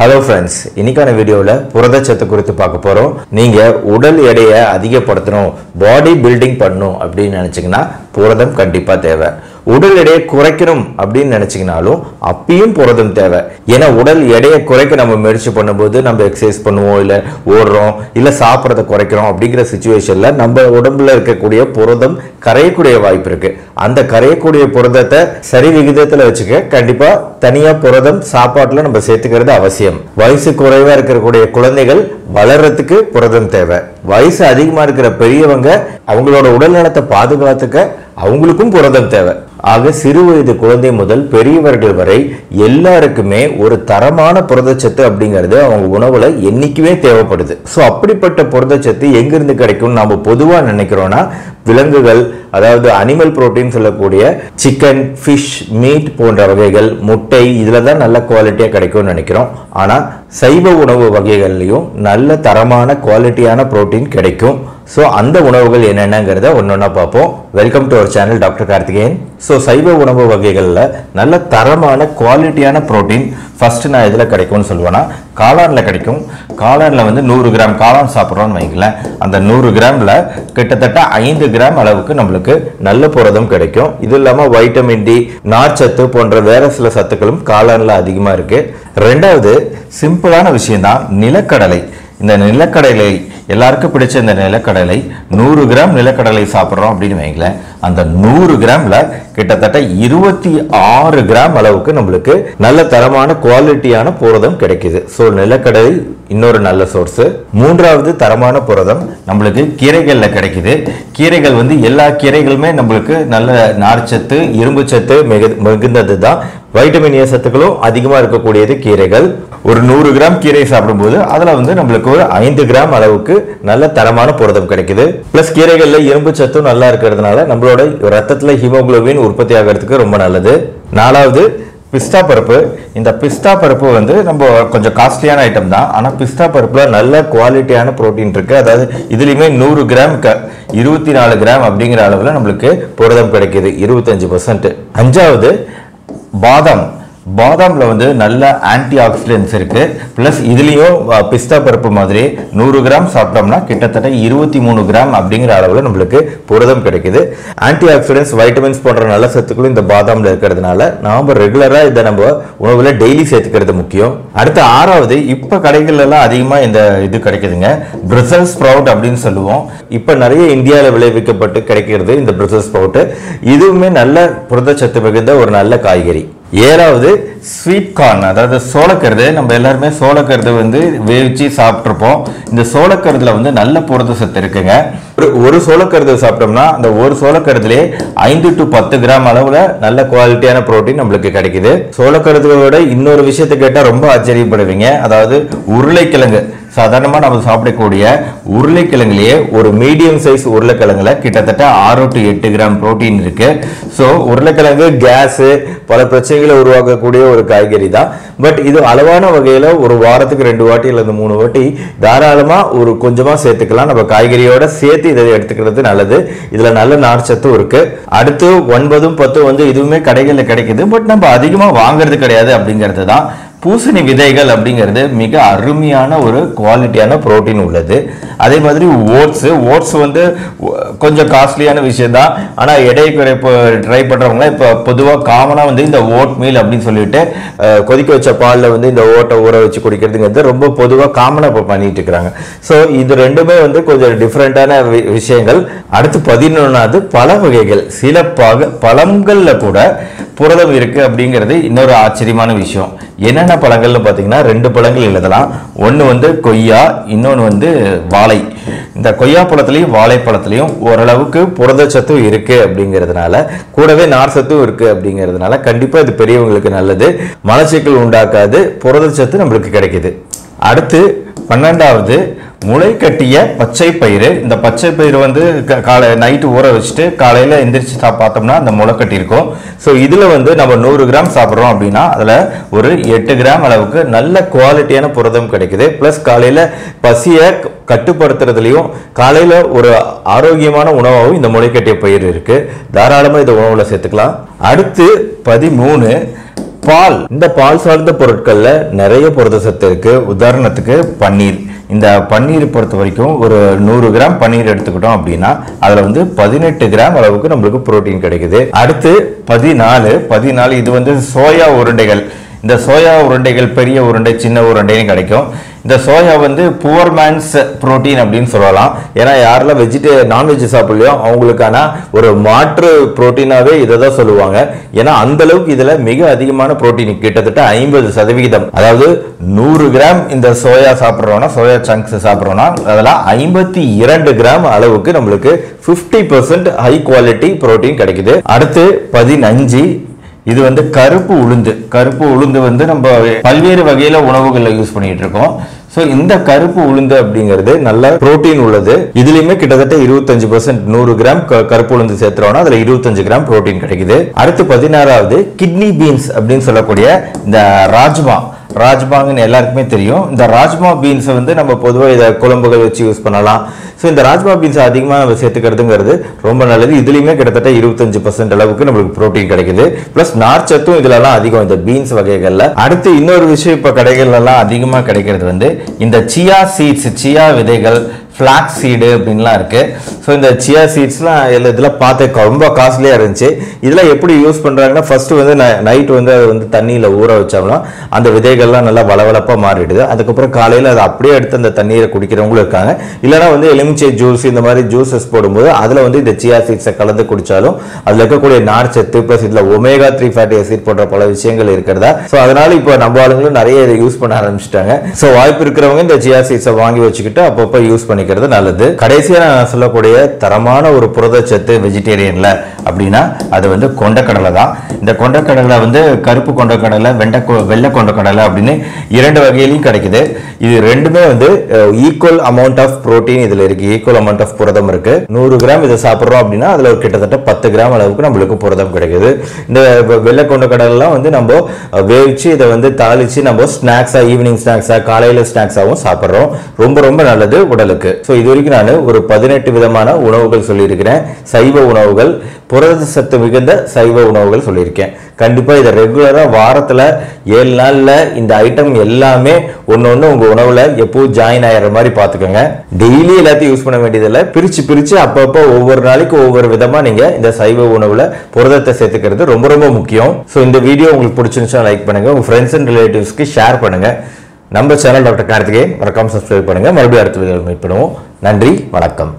Hello friends, இன்னைக்கான வீடியோல புரதச்சத்து குறித்து பார்க்க போறோம். நீங்க உடல் எடையை அதிகப்படுத்தணும், பாடி பில்டிங் பண்ணணும் அப்படினு நினைச்சீங்கன்னா புரதம் கண்டிப்பா தேவை. உடல் எடையை குறைக்கணும் அப்படினு நினைச்சீங்கனாலும் அப்பயும் புரதம் தேவை. ஏனா உடல் எடையை குறைக்க நம்ம முயற்சி பண்ணும்போது நம்ம எக்சர்சைஸ் பண்ணுவோம், இல்ல ஓடுறோம், இல்ல சாப்பிறத குறைக்கிறோம் அப்படிங்கிற சிச்சுவேஷன்ல நம்ம உடம்புல இருக்கக்கூடிய புரதம் கரையக்கூடிய வாய்ப்பு இருக்கு. அந்த கரையக்கூடிய புரதத்தை சரி விகிதத்துல வச்சுக்க கண்டிப்பா தனியா புரதம் சாப்பாட்டுல நம்ம சேர்த்துக்கிறது அவசியம். வயசு குறைவா இருக்கக்கூடிய குழந்தைகள் வளர்றதுக்கு புரதம் தேவை. வயசு அதிகமா இருக்கிற பெரியவங்க அவங்களோட உடல் நலத்தை பாதுகாத்துக்க அவங்களுக்கும் புரதம் தேவை. ஆக சிறு வயது குழந்தை முதல் பெரியவர்கள் வரை எல்லாருக்குமே ஒரு தரமான புரதச்சத்து அப்படிங்கிறது அவங்க உணவுல என்னைக்குமே தேவைப்படுது. சோ அப்படிப்பட்ட புரதச்சத்து எங்கிருந்து கிடைக்கும் நாம பொதுவா நினைக்கிறோம்னா விலங்குகள், அதாவது அனிமல் புரோட்டீன் சொல்லக்கூடிய சிக்கன், ஃபிஷ், மீட் போன்ற வகைகள், முட்டை, இதுல தான் நல்ல குவாலிட்டியா கிடைக்கும்னு நினைக்கிறோம். ஆனா சைவ உணவு வகைகள்லயும் நல்ல தரமான குவாலிட்டியான புரோட்டீன் கிடைக்கும். சோ அந்த உணவுகள் என்னென்னங்கறத ஒன்னொன்னா பார்ப்போம். Welcome to our channel doctor Karthikeyan. So சைவ உணவு வகைகள்ல நல்ல தரமான குவாலிட்டியான புரோட்டீன் ஃபர்ஸ்ட் நான் எதுல கிடைக்கும்னு சொல்லுவேன்னா காளான்ல கிடைக்கும். காளான்ல வந்து 100 கிராம் காளான் சாப்பிட்றோம்னு வைங்களேன், அந்த 100 கிராம்ல கிட்டத்தட்ட 5 கிராம் அளவுக்கு நம்மளுக்கு நல்ல புரதம் கிடைக்கும். இது இல்லாம வைட்டமின் டி, நார்ச்சத்து போன்ற வேற சில சத்துக்களும் காளான்ல அதிகமா இருக்கு. ரெண்டாவது சிம்பிளான விஷயம் தான் நிலக்கடலை. இந்த நிலக்கடலை எல்லாருக்கும் பிடிச்ச இந்த நிலக்கடலை 100 கிராம் நிலக்கடலை சாப்பிட்றோம் அப்படின்னு வைங்களேன், அந்த 100 கிராம்ல கிட்டத்தட்ட 26 கிராம் அளவுக்கு நம்மளுக்கு நல்ல தரமான குவாலிட்டியான புரதம் கிடைக்குது. ஸோ நிலக்கடலை இன்னொரு நல்ல சோர்ஸ். மூன்றாவது தரமான புரதம் நம்மளுக்கு கீரைகள்ல கிடைக்குது. கீரைகள் வந்து எல்லா கீரைகளுமே நம்மளுக்கு நல்ல நார்ச்சத்து, இரும்பு சத்து மிகுந்தது தான். வைட்டமின் ஏ சத்துக்களும் அதிகமா இருக்கக்கூடியது கீரைகள். ஒரு 100 கிராம் கீரை சாப்பிடும்போது அதுல வந்து நம்மளுக்கு ஒரு 5 கிராம் அளவுக்கு நல்ல தரமான புரதம் கிடைக்குது. பிளஸ் கீரைகள்ல இரும்பு சத்தும் நல்லா இருக்கிறதுனால நம்மளோட ரத்தத்துல ஹீமோகுளோபின் உற்பத்தி ஆகிறதுக்கு ரொம்ப நல்லது. நாலாவது பிஸ்தா பருப்பு. இந்த பிஸ்தா பருப்பு வந்து நம்ம கொஞ்சம் காஸ்ட்லியான ஐட்டம் தான், ஆனா பிஸ்தா பருப்புல நல்ல குவாலிட்டியான புரோட்டீன் இருக்கு. அதாவது இதுலயுமே 100 கிராம் 24 கிராம் அப்படிங்கிற அளவுல நம்மளுக்கு புரதம் கிடைக்குது, 25%. அஞ்சாவது பாதாம். பாதாம்ல வந்து நல்ல ஆன்டி ஆக்சிடென்ட்ஸ் இருக்கு. பிளஸ் இதுலயும் பிஸ்தா பருப்பு மாதிரி 100 கிராம் சாப்பிட்டோம்னா கிட்டத்தட்ட 23 கிராம் அப்படிங்கிற அளவுல நம்மளுக்கு புரதம் கிடைக்குது. ஆன்டி ஆக்சிடென்ட்ஸ், வைட்டமின்ஸ் போன்ற நல்ல சத்துக்களும் இந்த பாதாம்ல இருக்கிறதுனால நாம ரெகுலரா இதை நம்ம உணவுல டெய்லி சேர்த்துக்கிறது முக்கியம். அடுத்து ஆறாவது, இப்ப கடைகள் எல்லாம் அதிகமா இந்த இது கிடைக்குதுங்க, பிரசல்ஸ் ஸ்ப்ரவுட் அப்படின்னு சொல்லுவோம். இப்ப நிறைய இந்தியாவில் விளைவிக்கப்பட்டு கிடைக்கிறது இந்த பிரசல்ஸ் ஸ்ப்ரவுட். இதுவுமே நல்ல புரதச்சத்து மிகுந்த ஒரு நல்ல காய்கறி. ஏழாவது ஸ்வீட் கார்ன், அதாவது சோளக்கருது. நம்ம எல்லாருமே சோளக்கருது வந்து வேவிச்சு சாப்பிட்ருப்போம். இந்த சோளக்கருதுல வந்து நல்ல புரத சத்து இருக்குங்க. ஒரு சோளக்கருது சாப்பிட்டோம்னா அந்த ஒரு சோளக்கருதுலேயே 5 to 10 கிராம் அளவுல நல்ல குவாலிட்டியான புரோட்டீன் நம்மளுக்கு கிடைக்குது. சோளக்கருதுகளோட இன்னொரு விஷயத்தை கேட்டா ரொம்ப ஆச்சரியப்படுவீங்க, அதாவது உருளைக்கிழங்கு. சாதாரணமா நம்ம சாப்பிடக்கூடிய உருளைக்கிழங்குலயே ஒரு மீடியம் சைஸ் உருளைக்கிழங்குல கிட்டத்தட்ட 6 to 8 கிராம் புரோட்டீன் இருக்கு. ஸோ உருளைக்கிழங்கு கேஸ் பல பிரச்சனைகளை உருவாக்கக்கூடிய ஒரு காய்கறி தான். பட் இது அளவான வகையில ஒரு வாரத்துக்கு 2 வாட்டி அல்லது 3 வாட்டி தாராளமா ஒரு கொஞ்சமா சேர்த்துக்கலாம். நம்ம காய்கறியோட சேர்த்து இதை எடுத்துக்கிறது நல்லது. இதுல நல்ல நார்ச்சத்தும் இருக்கு. அடுத்து 9, 10 வந்து இதுவுமே கடைகளில் கிடைக்குது, பட் நம்ம அதிகமா வாங்குறது கிடையாது அப்படிங்கிறது தான். பூசணி விதைகள் அப்படிங்கிறது மிக அருமையான ஒரு குவாலிட்டியான புரோட்டீன் உள்ளது. அதே மாதிரி ஓட்ஸ் வந்து கொஞ்சம் காஸ்ட்லியான விஷயம் தான், ஆனா எடை குறைப்பு ட்ரை பண்றவங்க இப்ப பொதுவா காமனா வந்து இந்த ஓட் மீல் அப்படின்னு சொல்லிட்டு கொதிக்க வச்ச பால்ல வந்து இந்த ஓட்டை ஊற வச்சு குடிக்கிறதுங்கிறது ரொம்ப பொதுவா காமனா இப்ப பண்ணிட்டு இருக்கிறாங்க. ஸோ இது ரெண்டுமே வந்து கொஞ்சம் டிஃப்ரெண்டான விஷயங்கள். அடுத்து 11வது பழ வகைகள். சில பழங்கள்ல கூட புரதம் இருக்கு அப்படிங்கிறது இன்னொரு ஆச்சரியமான விஷயம். என்னென்ன பழங்கள்னு பார்த்தீங்கன்னா 2 பழங்கள் எழுதலாம். ஒன்று வந்து கொய்யா, இன்னொன்று வந்து வாழை. இந்த கொய்யா பழத்திலையும் வாழைப்பழத்திலையும் ஓரளவுக்கு புரதச்சத்து இருக்கு அப்படிங்கிறதுனால, கூடவே நார் சத்தும் இருக்கு அப்படிங்கிறதுனால கண்டிப்பா இது பெரியவங்களுக்கு நல்லது. மலச்சிக்கல் உண்டாக்காது, புரதச்சத்து நம்மளுக்கு கிடைக்குது. அடுத்து 12வது முளை கட்டிய பச்சை பயிறு. இந்த பச்சை பயிறு வந்து நைட்டு ஊற வச்சுட்டு காலையில எந்திரிச்சு பார்த்தோம்னா அந்த முளை கட்டி இருக்கும். ஸோ இதுல வந்து நம்ம 100 கிராம் சாப்பிட்றோம் அப்படின்னா அதுல ஒரு 8 கிராம் அளவுக்கு நல்ல குவாலிட்டியான புரதம் கிடைக்குது. பிளஸ் காலையில பசியை கட்டுப்படுத்துறதுலையும் காலையில ஒரு ஆரோக்கியமான உணவாகவும் இந்த முளை கட்டிய பயிர் இருக்கு. தாராளமா இதை உணவுல சேர்த்துக்கலாம். அடுத்து 13 பால், இந்த பால் சார்ந்த பொருட்கள்ல நிறைய புரதச்சத்து இருக்கு. உதாரணத்துக்கு பன்னீர். இந்த பன்னீர் பொறுத்த வரைக்கும் ஒரு 100 கிராம் பன்னீர் எடுத்துக்கிட்டோம் அப்படின்னா அதுல வந்து 18 கிராம் அளவுக்கு நம்மளுக்கு புரோட்டீன் கிடைக்குது. அடுத்து 14 இது வந்து சோயா உருண்டைகள். இந்த சோயா உருண்டைகள் பெரிய உருண்டை சின்ன உருண்டைன்னு கிடைக்கும். இந்த சோயா வந்து புவர் மேன்ஸ் புரோட்டீன் அப்படின்னு சொல்லலாம். ஏன்னா யாரெல்லாம் நான்வெஜ் சாப்பிடலையோ அவங்களுக்கான ஒரு மாற்று புரோட்டீனாவே இதை தான் சொல்லுவாங்க. ஏன்னா அந்த அளவுக்கு இதுல மிக அதிகமான புரோட்டீன், கிட்டத்தட்ட 50%. அதாவது 100 கிராம் இந்த சோயா சாப்பிட்றோம்னா, சோயா சங்க்ஸ் சாப்பிட்றோம்னா அதெல்லாம் 52 கிராம் அளவுக்கு நம்மளுக்கு 50% ஹை குவாலிட்டி புரோட்டீன் கிடைக்குது. அடுத்து 15 இது வந்து கருப்பு உளுந்து வந்து நம்ம பல்வேறு வகையில உணவுகள்ல யூஸ் பண்ணிட்டு இருக்கோம். சோ இந்த கருப்பு உளுந்து அப்படிங்கிறது நல்ல புரோட்டீன் உள்ளது. இதுலயுமே கிட்டத்தட்ட 25% 100 கிராம் கருப்பு உளுந்து சேர்த்துறோம்னா அதுல 25 கிராம் புரோட்டீன் கிடைக்குது. அடுத்து 16வது கிட்னி பீன்ஸ் அப்படின்னு சொல்லக்கூடிய இந்த ராஜ்மாங்கன்னு எல்லாருக்குமே தெரியும். இந்த ராஜ்மா பீன்ஸ் வந்து நம்ம பொதுவாக இதை குழம்புகள் வச்சு யூஸ் பண்ணலாம். ஸோ இந்த ராஜ்மா பீன்ஸ் அதிகமாக நம்ம சேர்த்துக்கிறதுங்கிறது ரொம்ப நல்லது. இதுலையுமே கிட்டத்தட்ட 25% அளவுக்கு நம்மளுக்கு புரோட்டீன் கிடைக்குது. பிளஸ் நார்ச்சத்தும் இதுலலாம் அதிகம் இந்த பீன்ஸ் வகைகள்ல. அடுத்து இன்னொரு விஷயம் இப்போ கடைகள்லாம் அதிகமாக கிடைக்கிறது வந்து இந்த சியா விதைகள், ஃபிளாக்ஸ் சீடு அப்படின்லாம் இருக்கு. ஸோ இந்த சியா சீட்ஸ்லாம் இதெல்லாம் பார்த்து ரொம்ப காஸ்ட்லியாக இருந்துச்சு. இதெல்லாம் எப்படி யூஸ் பண்ணுறாங்கன்னா ஃபர்ஸ்ட் வந்து நைட் வந்து அதை வந்து தண்ணியில் ஊற வச்சோம்னா அந்த விதைகள்லாம் நல்லா வளவளப்பாக மாறிடுது. அதுக்கப்புறம் காலையில் அதை அப்படியே எடுத்து அந்த தண்ணீரை குடிக்கிறவங்களும் இருக்காங்க. இல்லைனா வந்து எலுமிச்சை ஜூஸ் இந்த மாதிரி ஜூஸஸ் போடும்போது அதில் வந்து இந்த சியா சீட்ஸை கலந்து குடித்தாலும் அதில் இருக்கக்கூடிய நார்ச்சத்து ப்ளஸ் இதில் ஒமேகா 3 ஃபேட்டி ஆசிட் போன்ற பல விஷயங்கள் இருக்கிறதா. ஸோ அதனால இப்போ நம்ம ஆளுங்களும் நிறைய இதை யூஸ் பண்ண ஆரம்பிச்சிட்டாங்க. ஸோ வாய்ப்பு இருக்கிறவங்க இந்த சியா சீட்ஸை வாங்கி வச்சுக்கிட்டு அப்பப்போ யூஸ் பண்ணிக்கிறது நல்லது. கடைசியா நான் சொல்லக்கூடிய தரமான ஒரு புரதச்சத்து வெஜிடேரியன்ல அப்படின்னா அது வந்து கொண்டக்கடலை தான். இந்த கொண்டக்கடலை வந்து கருப்பு கொண்டக்கடலை, வெள்ளை கொண்டக்கடலை அப்படின்னு 2 வகையிலையும் கிடைக்குது. இது ரெண்டுமே வந்து ஈக்குவல் அமௌண்ட் ஆஃப் புரோட்டீன் இதுல இருக்கு, ஈக்குவல் அமௌண்ட் ஆஃப் புரதம் இருக்கு. 100 கிராம் இதை சாப்பிட்றோம் அப்படின்னா அதுல கிட்டத்தட்ட 10 கிராம் அளவுக்கு நம்மளுக்கு புரதம் கிடைக்குது. இந்த வெள்ளை கொண்டக்கடலாம் வந்து நம்ம வேவிச்சு இதை வந்து தாளிச்சு நம்ம ஸ்நாக்ஸா, ஈவினிங் ஸ்நாக்ஸா, காலையில ஸ்நாக்ஸாவும் சாப்பிட்றோம். ரொம்ப ரொம்ப நல்லது உடலுக்கு. ஸோ இது வரைக்கும் நான் ஒரு 18 விதமான உணவுகள் சொல்லியிருக்கிறேன். சைவ உணவுகள், புரத சத்து மிகுந்த சைவ உணவுகள் சொல்லியிருக்கேன். கண்டிப்பா இதை ரெகுலரா வாரத்துல 7 நாள்ல இந்த ஐட்டம் எல்லாமே ஒன்னொன்னு உங்க உணவுல எப்போ ஜாயின் ஆகிற மாதிரி பாத்துக்கோங்க. டெய்லி எல்லாத்தையும் யூஸ் பண்ண வேண்டியதில்லை. பிரிச்சு அப்பப்போ ஒவ்வொரு நாளைக்கு ஒவ்வொரு விதமா நீங்க இந்த சைவ உணவுல புரதத்தை சேர்த்துக்கிறது ரொம்ப ரொம்ப முக்கியம். ஸோ இந்த வீடியோ உங்களுக்கு பிடிச்சிருந்துச்சுன்னா லைக் பண்ணுங்க, உங்க ஃப்ரெண்ட்ஸ் அண்ட் ரிலேட்டிவ்ஸ்க்கு ஷேர் பண்ணுங்க. நம்ம சேனல் டாக்டர் கார்த்திகேயன் மறக்காம சப்ஸ்கிரைப் பண்ணுங்க. மறுபடியும் அடுத்த வீடியோவில் மீட் பண்ணுவோம். நன்றி, வணக்கம்.